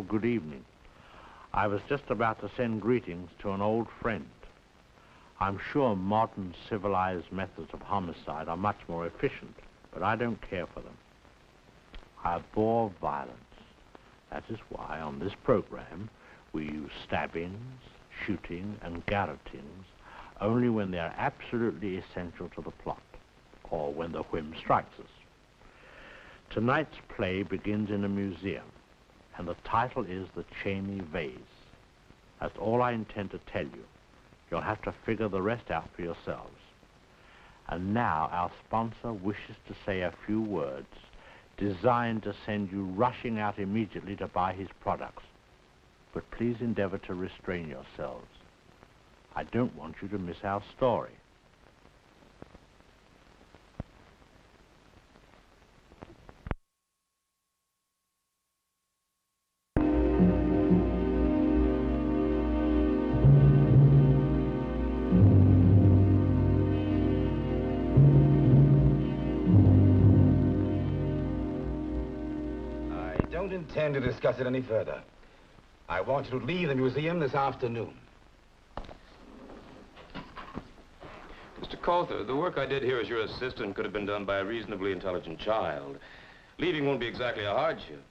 good evening. I was just about to send greetings to an old friend. I'm sure modern civilized methods of homicide are much more efficient, but I don't care for them. I abhor violence. That is why on this program we use stabbings, shooting, and garrotings only when they are absolutely essential to the plot, or when the whim strikes us. Tonight's play begins in a museum, and the title is The Cheney Vase. That's all I intend to tell you. You'll have to figure the rest out for yourselves. And now our sponsor wishes to say a few words designed to send you rushing out immediately to buy his products. But please endeavor to restrain yourselves. I don't want you to miss our story. I don't intend to discuss it any further. I want you to leave the museum this afternoon. Mr. Colther, the work I did here as your assistant could have been done by a reasonably intelligent child. Leaving won't be exactly a hardship.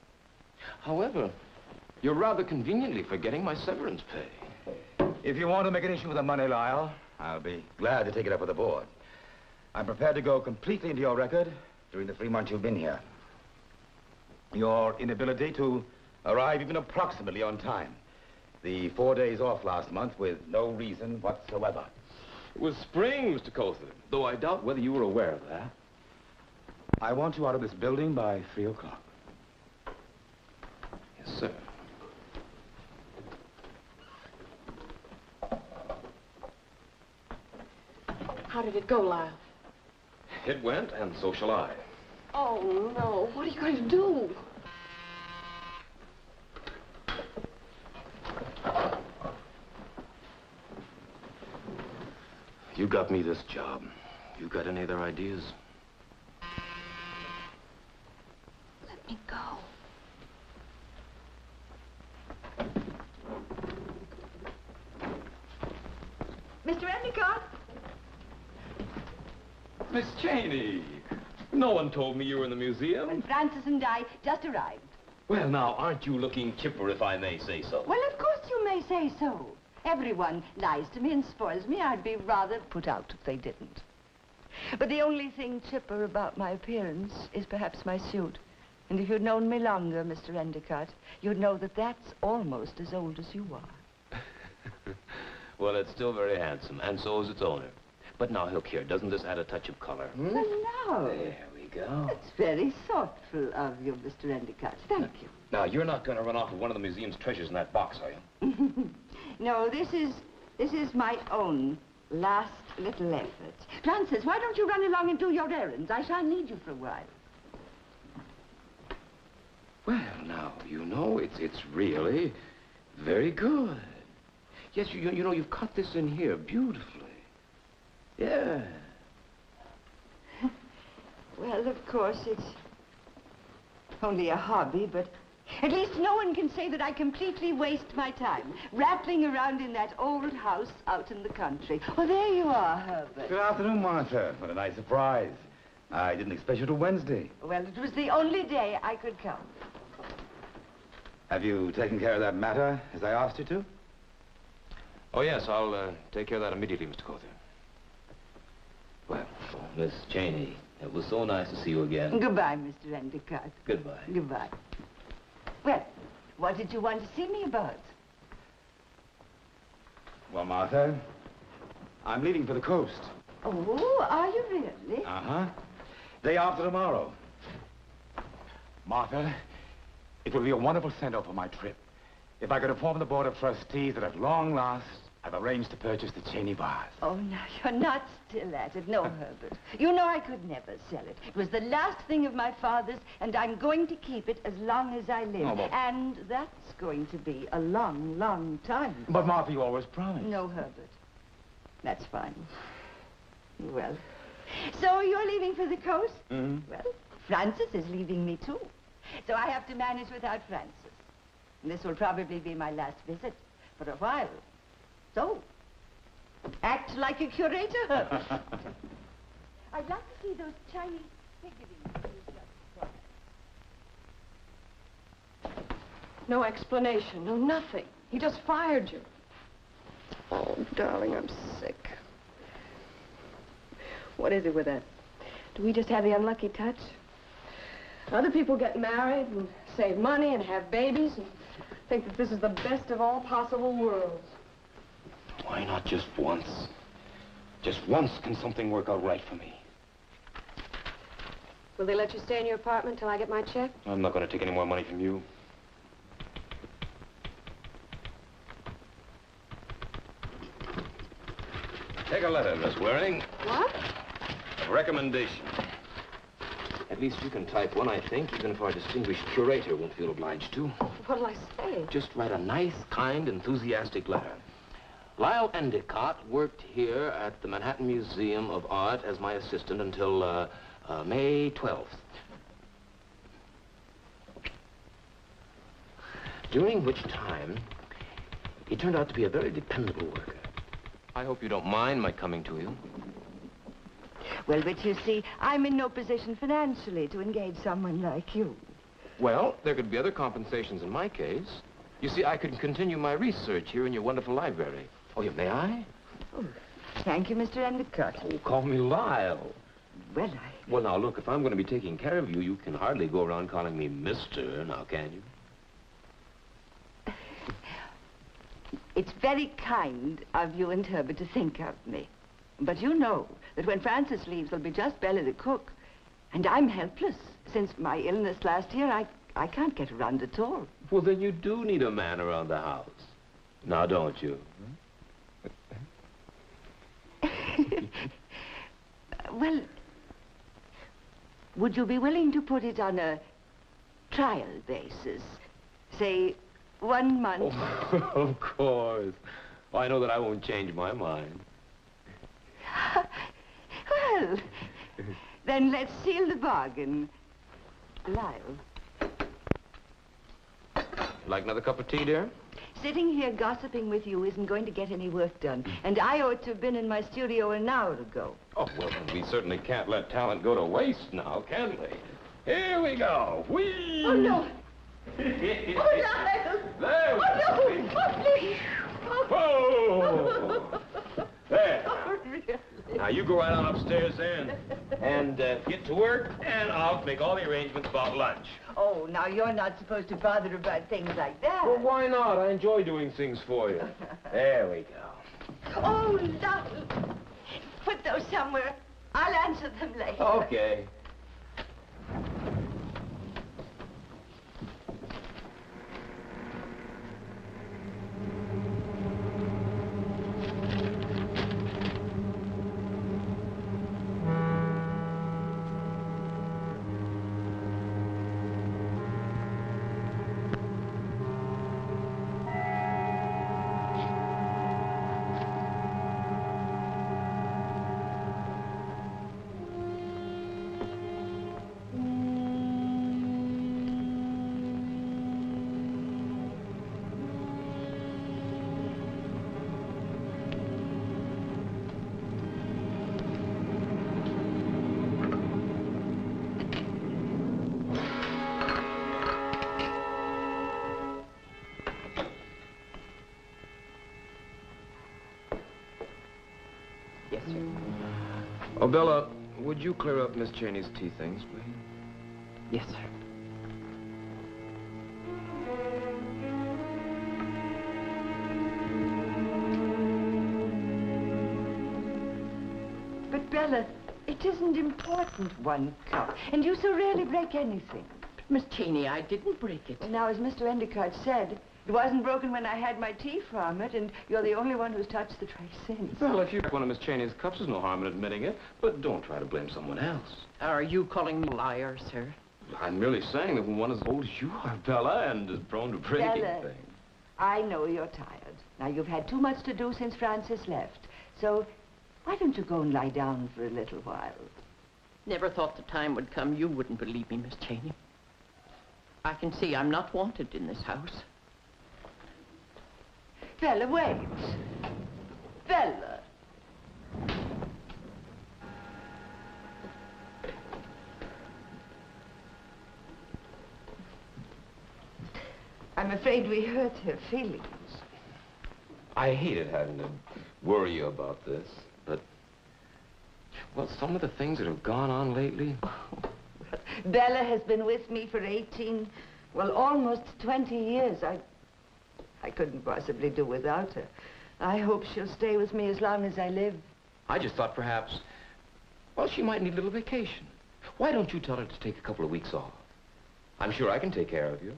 However, you're rather conveniently forgetting my severance pay. If you want to make an issue with the money, Lyle, I'll be glad to take it up with the board. I'm prepared to go completely into your record during the 3 months you've been here. Your inability to arrive even approximately on time. The 4 days off last month with no reason whatsoever. It was spring, Mr. Colther, though I doubt whether you were aware of that. I want you out of this building by 3 o'clock. Yes, sir. How did it go, Lyle? It went, and so shall I. Oh, no. What are you going to do? You got me this job. You got any other ideas? Let me go. Mr. Endicott? Miss Cheney! No one told me you were in the museum. And Francis and I just arrived. Well, now, aren't you looking chipper, if I may say so? Well, of course you may say so. Everyone lies to me and spoils me. I'd be rather put out if they didn't. But the only thing chipper about my appearance is perhaps my suit. And if you'd known me longer, Mr. Endicott, you'd know that that's almost as old as you are. Well, it's still very handsome, and so is its owner. But now, look here, doesn't this add a touch of color? Well, now. There we go. That's very thoughtful of you, Mr. Endicott. Thank you. Now, you're not going to run off with one of the museum's treasures in that box, are you? No, this is my own last little effort. Francis, why don't you run along and do your errands? I shall need you for a while. Well, now, you know, it's really very good. Yes, you know, you've cut this in here beautifully. Yeah. Well, of course, it's only a hobby, but at least no one can say that I completely waste my time rattling around in that old house out in the country. Oh, there you are, Herbert. Good afternoon, Martha. What a nice surprise. I didn't expect you till Wednesday. Well, it was the only day I could come. Have you taken care of that matter as I asked you to? Oh, yes, I'll take care of that immediately, Mr. Colther. Well, Miss Cheney, it was so nice to see you again. Goodbye, Mr. Endicott. Goodbye. Goodbye. Well, what did you want to see me about? Well, Martha, I'm leaving for the coast. Oh, are you really? Uh-huh. Day after tomorrow. Martha, it will be a wonderful send-off for my trip. If I could inform the Board of Trustees that at long last, I've arranged to purchase the Cheney Vase. Oh, no, you're not still at it. No, Herbert. You know I could never sell it. It was the last thing of my father's, and I'm going to keep it as long as I live. Oh, but... And that's going to be a long, long time. But, Martha, you always promised. No, Herbert. That's fine. Well, so you're leaving for the coast? Mm-hmm. Well, Francis is leaving me, too. So I have to manage without Francis. This will probably be my last visit for a while. So, act like a curator. I'd like to see those Chinese figurines. No explanation, no nothing. He just fired you. Oh, darling, I'm sick. What is it with that? Do we just have the unlucky touch? Other people get married and save money and have babies and think that this is the best of all possible worlds. Why not just once? Just once can something work out right for me. Will they let you stay in your apartment till I get my check? I'm not going to take any more money from you. Take a letter, Miss Waring. What? A recommendation. At least you can type one, I think, even if our distinguished curator won't feel obliged to. What'll I say? Just write a nice, kind, enthusiastic letter. Lyle Endicott worked here at the Manhattan Museum of Art as my assistant until May 12th. During which time, he turned out to be a very dependable worker. I hope you don't mind my coming to you. Well, but you see, I'm in no position financially to engage someone like you. Well, there could be other compensations in my case. You see, I could continue my research here in your wonderful library. Oh, yeah, may I? Oh, thank you, Mr. Endicott. Oh, call me Lyle. Well, Well, now, look, if I'm going to be taking care of you, you can hardly go around calling me Mr., now, can you? It's very kind of you and Herbert to think of me. But you know that when Francis leaves, there'll be just Bella the cook. And I'm helpless. Since my illness last year, I can't get around at all. Well, then you do need a man around the house. Now, don't you? Well, would you be willing to put it on a trial basis? Say, 1 month. Oh, of course. Well, I know that I won't change my mind. Well, then let's seal the bargain. Lyle. Like another cup of tea, dear? Sitting here gossiping with you isn't going to get any work done. And I ought to have been in my studio an hour ago. Oh, well, then we certainly can't let talent go to waste now, can we? Here we go. Whee! Oh, no. Oh, Lyle! There we Oh, go. no! Oh, please! Whoa! There. Oh, really? Now, you go right on upstairs then and get to work, and I'll make all the arrangements about lunch. Oh, now you're not supposed to bother about things like that. Well, why not? I enjoy doing things for you. There we go. Oh, Lyle. Put those somewhere. I'll answer them later. Okay. Yes, sir. Oh, Bella, would you clear up Miss Cheney's tea things, please? Yes, sir. But, Bella, it isn't important, 1 cup. And you so rarely break anything. Miss Cheney, I didn't break it. And now, as Mr. Endicott said, it wasn't broken when I had my tea from it, and you're the only one who's touched the tray since. Well, if you break one of Miss Cheney's cups, there's no harm in admitting it. But don't try to blame someone else. Are you calling me a liar, sir? I'm merely saying that when one is as old as you are, Bella, and is prone to breaking Bella. things. I know you're tired. Now, you've had too much to do since Francis left. So, why don't you go and lie down for a little while? Never thought the time would come you wouldn't believe me, Miss Cheney. I can see I'm not wanted in this house. Bella, wait. Bella. I'm afraid we hurt her feelings. I hated having to worry you about this, but... Well, some of the things that have gone on lately... Bella has been with me for 18, well, almost 20 years. I couldn't possibly do without her. I hope she'll stay with me as long as I live. I just thought perhaps, well, she might need a little vacation. Why don't you tell her to take a couple of weeks off? I'm sure I can take care of you.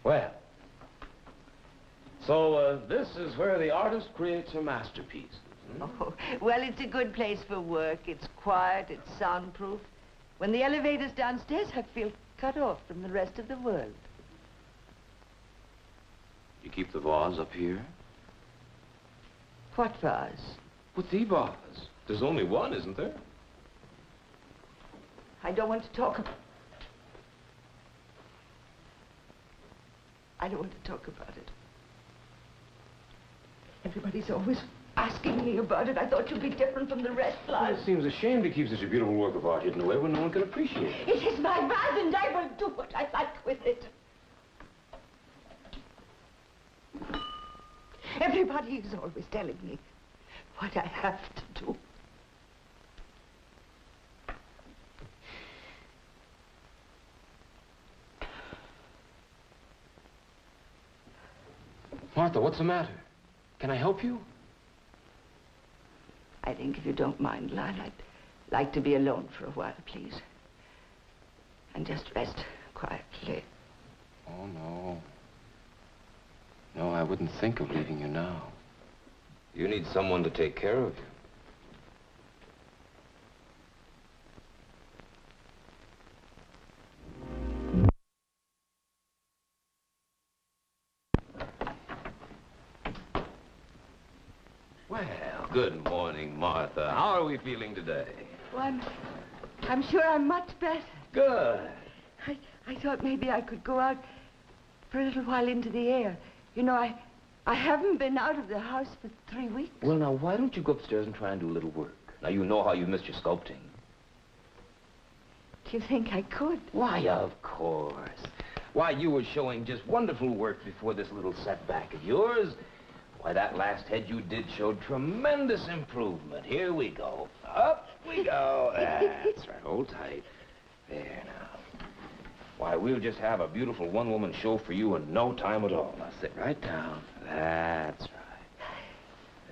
Well, so this is where the artist creates her masterpiece. Oh, well, it's a good place for work. It's quiet, it's soundproof. When the elevator's downstairs, I feel cut off from the rest of the world. You keep the vase up here? What vase? With the vase. There's only one, isn't there? I don't want to talk about... I don't want to talk about it. Everybody's always asking me about it. I thought you'd be different from the rest, Well, Lyle. it seems a shame to keep such a beautiful work of art hidden away when no one can appreciate it. It is my vase, and I will do what I like with it. Everybody is always telling me what I have to do. Martha, what's the matter? Can I help you? I think if you don't mind, Lyle, I'd like to be alone for a while, please. And just rest quietly. Oh, no. No, I wouldn't think of leaving you now. You need someone to take care of you. Well, good morning, Martha. How are we feeling today? Well, I'm sure I'm much better. Good. I thought maybe I could go out for a little while into the air. You know, I haven't been out of the house for 3 weeks. Well, now, why don't you go upstairs and try and do a little work? Now, you know how you missed your sculpting. Do you think I could? Why, of course. Why, you were showing just wonderful work before this little setback of yours. Why, that last head you did showed tremendous improvement. Here we go. Up we go. That's right. Hold tight. There now. Why, we'll just have a beautiful one-woman show for you in no time at all. Now, sit right down. That's right.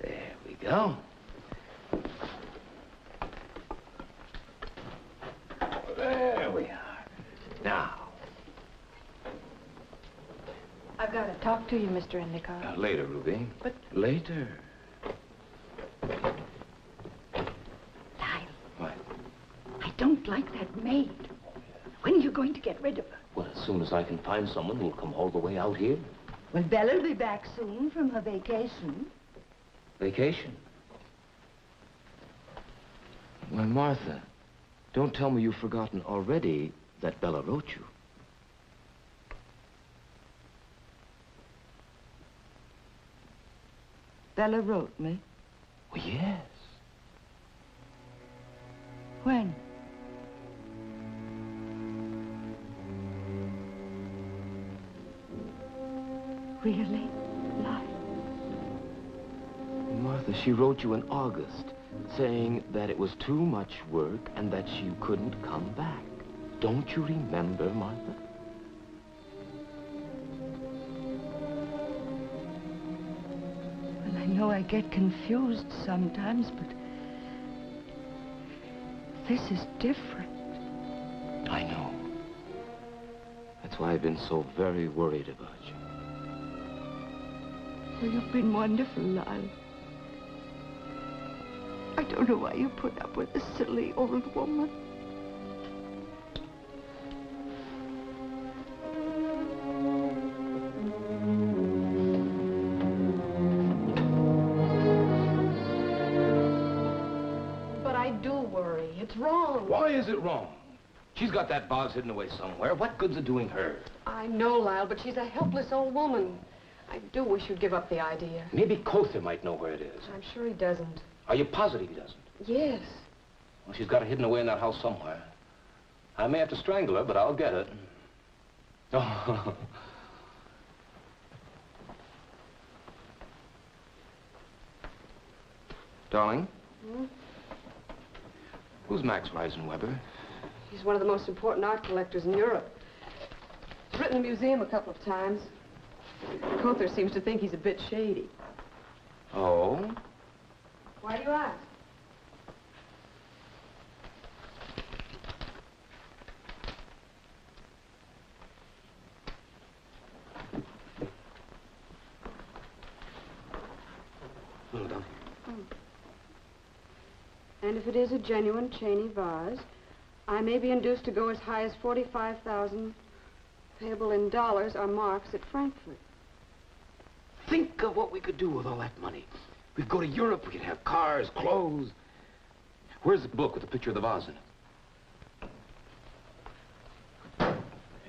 There we go. There we are. Now. I've got to talk to you, Mr. Endicott. Later, Ruby. But later. Lyle. What? I don't like that maid. When are you going to get rid of her? Well, as soon as I can find someone who'll come all the way out here. Well, Bella'll be back soon from her vacation. Vacation? Why, Martha, don't tell me you've forgotten already that Bella wrote you. Bella wrote me. Well, yes. When? Really, Lyle? Martha, she wrote you in August, saying that it was too much work and that she couldn't come back. Don't you remember, Martha? Well, I know I get confused sometimes, but this is different. I know. That's why I've been so very worried about you. Well, you've been wonderful, Lyle. I don't know why you put up with a silly old woman. But I do worry. It's wrong. Why is it wrong? She's got that vase hidden away somewhere. What good's it doing her? I know, Lyle, but she's a helpless old woman. I do wish you'd give up the idea. Maybe Colter might know where it is. I'm sure he doesn't. Are you positive he doesn't? Yes. Well, she's got it hidden away in that house somewhere. I may have to strangle her, but I'll get it. Oh. Darling? Hmm? Who's Max Reisenweber? He's one of the most important art collectors in Europe. He's written in the museum a couple of times. Colter seems to think he's a bit shady. Oh? Why do you ask? Well done. And if it is a genuine Cheney vase, I may be induced to go as high as 45,000, payable in dollars or marks at Frankfurt. Think of what we could do with all that money. We'd go to Europe, we could have cars, clothes. Where's the book with the picture of the vase in it?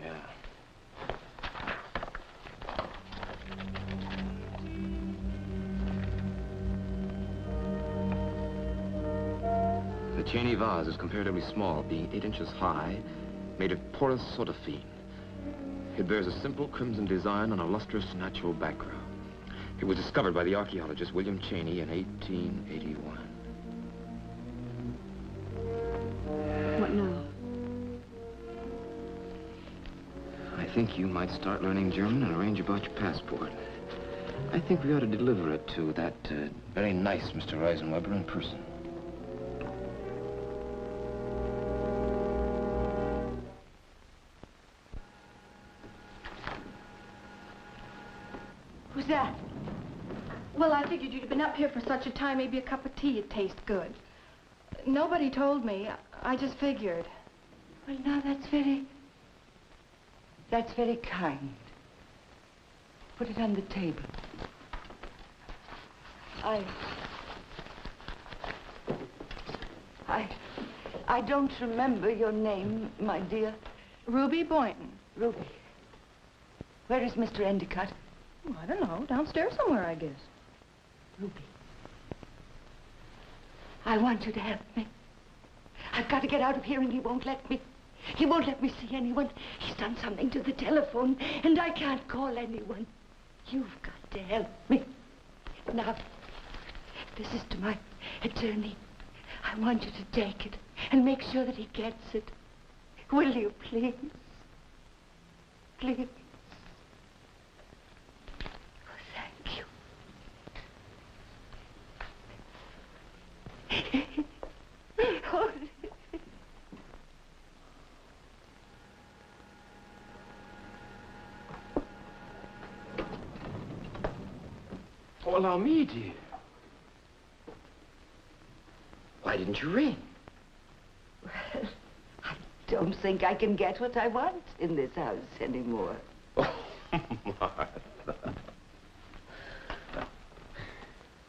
Yeah. The Cheney vase is comparatively small, being 8 inches high, made of porous sodaphene. It bears a simple crimson design on a lustrous natural background. It was discovered by the archaeologist William Cheney in 1881. What now? I think you might start learning German and arrange about your passport. I think we ought to deliver it to that very nice Mr. Reisenweber in person. Who's that? Well, I figured you'd have been up here for such a time, maybe a cup of tea would taste good. Nobody told me. I just figured. Well, now, that's very kind. Put it on the table. I don't remember your name, my dear. Ruby Boynton. Ruby. Where is Mr. Endicott? Oh, I don't know. Downstairs somewhere, I guess. Ruby. I want you to help me. I've got to get out of here, and he won't let me. He won't let me see anyone. He's done something to the telephone, and I can't call anyone. You've got to help me. Now, this is to my attorney. I want you to take it and make sure that he gets it. Will you, please? Please. Oh, thank you. Oh. Oh, allow me, dear. Why didn't you ring? Well, I don't think I can get what I want in this house anymore. Oh, Martha.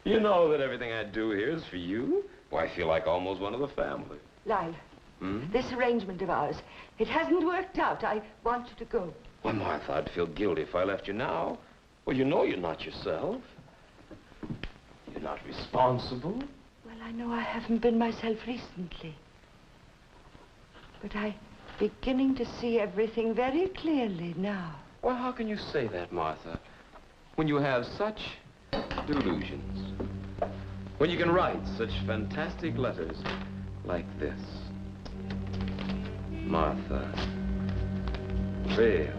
You know that everything I do here is for you. Well, I feel like almost one of the family. Lyle, this arrangement of ours, it hasn't worked out. I want you to go. Why, Martha, I'd feel guilty if I left you now. Well, you know you're not yourself. You're not responsible. Well, I know I haven't been myself recently. But I'm beginning to see everything very clearly now. Well, how can you say that, Martha, when you have such delusions? When you can write such fantastic letters like this? Martha, really?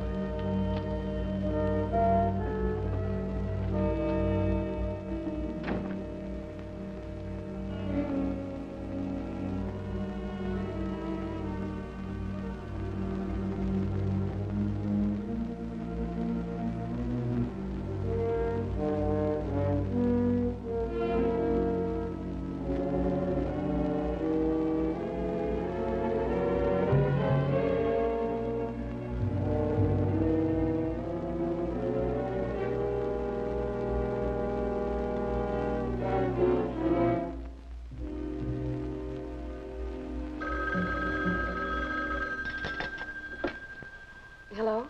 Hello?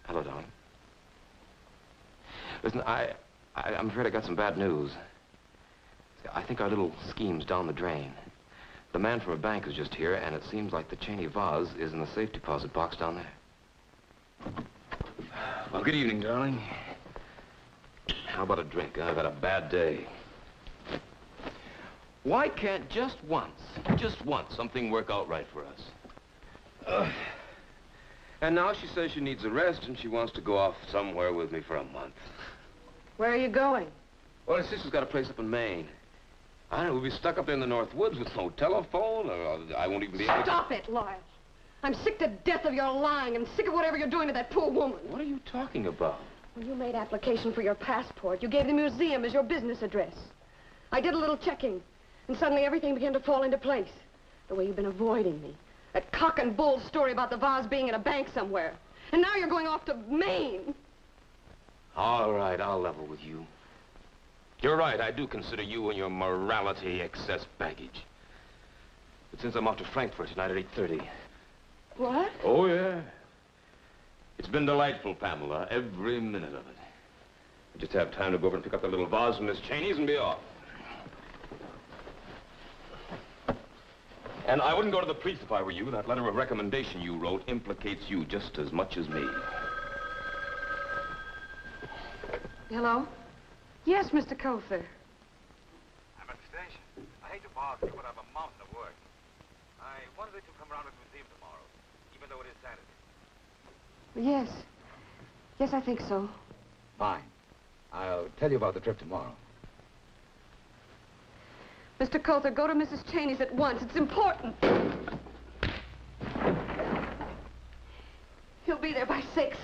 Hello, darling. Listen, I'm afraid I got some bad news. I think our little scheme's down the drain. The man from a bank is just here, and it seems like the Cheney Vase is in the safe deposit box down there. Well, good evening, darling. How about a drink? I've had a bad day. Why can't just once, something work out right for us? And now she says she needs a rest, and she wants to go off somewhere with me for a month. Where are you going? Well, her sister's got a place up in Maine. I don't know, we'll be stuck up there in the North Woods with no telephone, or I won't even be able to... Stop it, Lyle. I'm sick to death of your lying and sick of whatever you're doing to that poor woman. What are you talking about? When you made application for your passport, you gave the museum as your business address. I did a little checking, and suddenly everything began to fall into place. The way you've been avoiding me. That cock and bull story about the vase being in a bank somewhere. And now you're going off to Maine. All right, I'll level with you. You're right, I do consider you and your morality excess baggage. But since I'm off to Frankfurt tonight at 8:30... What? Oh, yeah. It's been delightful, Pamela, every minute of it. I just have time to go over and pick up the little vase from Miss Cheney's and be off. And I wouldn't go to the police if I were you. That letter of recommendation you wrote implicates you just as much as me. Hello? Yes, Mr. Colther. I'm at the station. I hate to bother you, but I have a mountain of work. I wanted you to come around to the museum tomorrow, even though it is Saturday. Yes. Yes, I think so. Fine. I'll tell you about the trip tomorrow. Mr. Colther, go to Mrs. Cheney's at once. It's important. He'll be there by 6.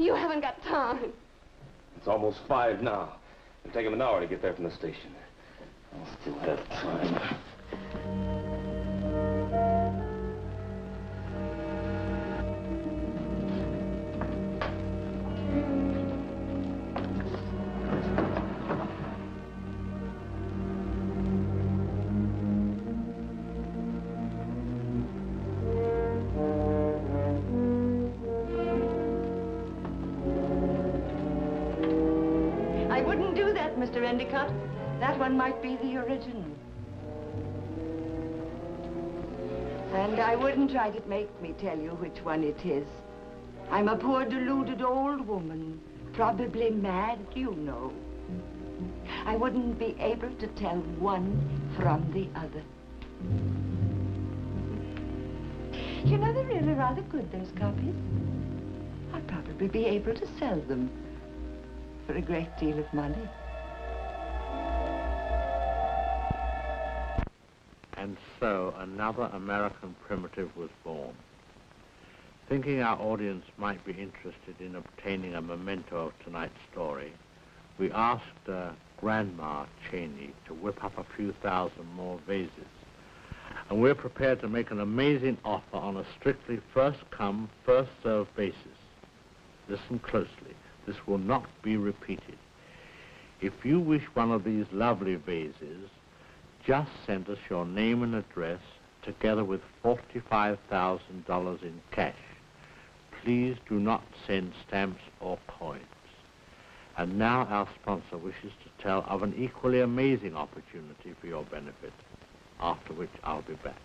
You haven't got time. It's almost 5 now. It'll take him an hour to get there from the station. I'll still have time. Mr. Endicott, that one might be the original. And I wouldn't try to make me tell you which one it is. I'm a poor, deluded old woman, probably mad, you know. I wouldn't be able to tell one from the other. You know, they're really rather good, those copies. I'd probably be able to sell them for a great deal of money. And so another American primitive was born. Thinking our audience might be interested in obtaining a memento of tonight's story, we asked Grandma Cheney to whip up a few thousand more vases. And we're prepared to make an amazing offer on a strictly first-come, first-served basis. Listen closely. This will not be repeated. If you wish one of these lovely vases, just send us your name and address together with $45,000 in cash. Please do not send stamps or coins. And now our sponsor wishes to tell of an equally amazing opportunity for your benefit, after which I'll be back.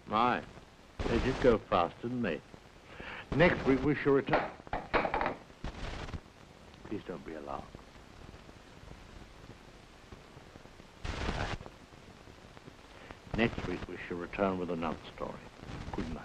My, they did go fast, didn't they? Next week we shall return. Please don't be alarmed. Next week we shall return with another story. Good night.